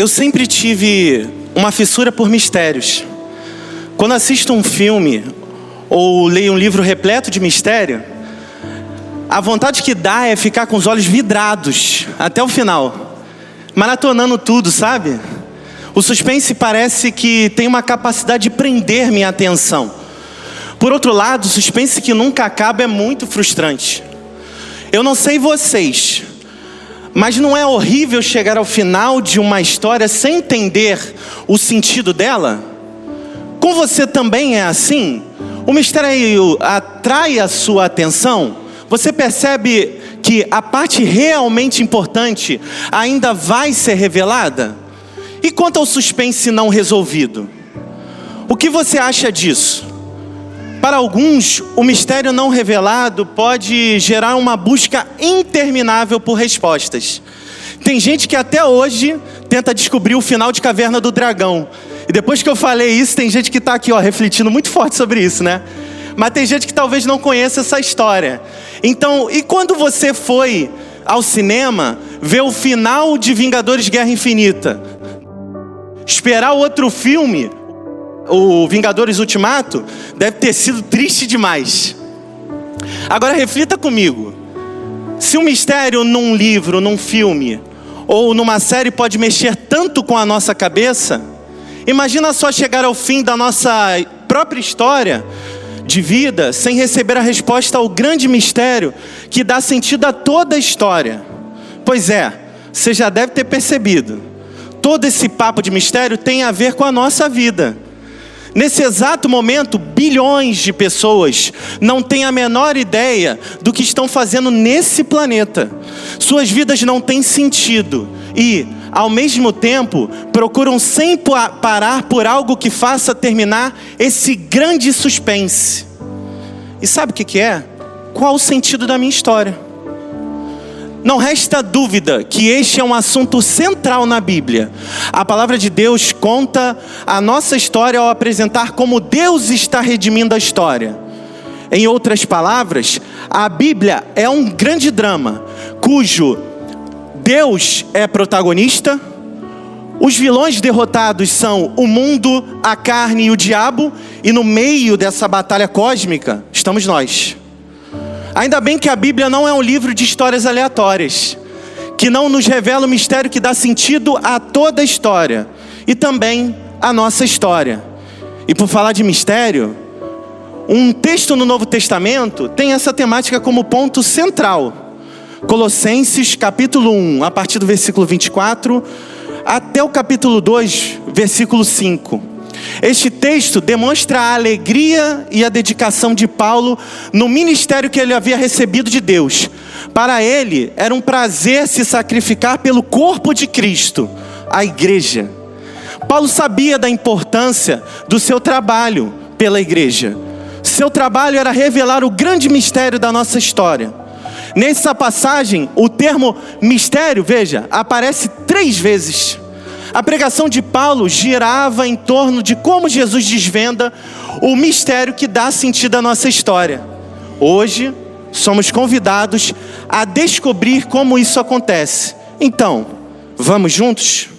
Eu sempre tive uma fissura por mistérios. Quando assisto um filme ou leio um livro repleto de mistério, a vontade que dá é ficar com os olhos vidrados até o final, maratonando tudo, sabe? O suspense parece que tem uma capacidade de prender minha atenção. Por outro lado, o suspense que nunca acaba é muito frustrante. Eu não sei vocês, mas não é horrível chegar ao final de uma história sem entender o sentido dela? Com você também é assim? O mistério atrai a sua atenção? Você percebe que a parte realmente importante ainda vai ser revelada? E quanto ao suspense não resolvido? O que você acha disso? Para alguns, o mistério não revelado pode gerar uma busca interminável por respostas. Tem gente que até hoje tenta descobrir o final de Caverna do Dragão. E depois que eu falei isso, tem gente que está aqui, refletindo muito forte sobre isso, né? Mas tem gente que talvez não conheça essa história. Então, e quando você foi ao cinema ver o final de Vingadores Guerra Infinita? Esperar o outro filme, o Vingadores Ultimato, deve ter sido triste demais. Agora reflita comigo. Se um mistério num livro, num filme ou numa série pode mexer tanto com a nossa cabeça, imagina só chegar ao fim da nossa própria história de vida sem receber a resposta ao grande mistério que dá sentido a toda a história. Pois é, você já deve ter percebido. Todo esse papo de mistério tem a ver com a nossa vida. Nesse exato momento, bilhões de pessoas não têm a menor ideia do que estão fazendo nesse planeta. Suas vidas não têm sentido e, ao mesmo tempo, procuram sem parar por algo que faça terminar esse grande suspense. E sabe o que é? Qual o sentido da minha história? Não resta dúvida que este é um assunto central na Bíblia. A palavra de Deus conta a nossa história ao apresentar como Deus está redimindo a história. Em outras palavras, a Bíblia é um grande drama, cujo Deus é protagonista, os vilões derrotados são o mundo, a carne e o diabo, e no meio dessa batalha cósmica estamos nós. Ainda bem que a Bíblia não é um livro de histórias aleatórias, que não nos revela o mistério que dá sentido a toda a história, e também a nossa história. E por falar de mistério, um texto no Novo Testamento tem essa temática como ponto central. Colossenses capítulo 1, a partir do versículo 24, até o capítulo 2, versículo 5. Este texto demonstra a alegria e a dedicação de Paulo no ministério que ele havia recebido de Deus. Para ele, era um prazer se sacrificar pelo corpo de Cristo, a igreja. Paulo sabia da importância do seu trabalho pela igreja. Seu trabalho era revelar o grande mistério da nossa história. Nessa passagem, o termo mistério, veja, aparece 3 vezes. A pregação de Paulo girava em torno de como Jesus desvenda o mistério que dá sentido à nossa história. Hoje, somos convidados a descobrir como isso acontece. Então, vamos juntos?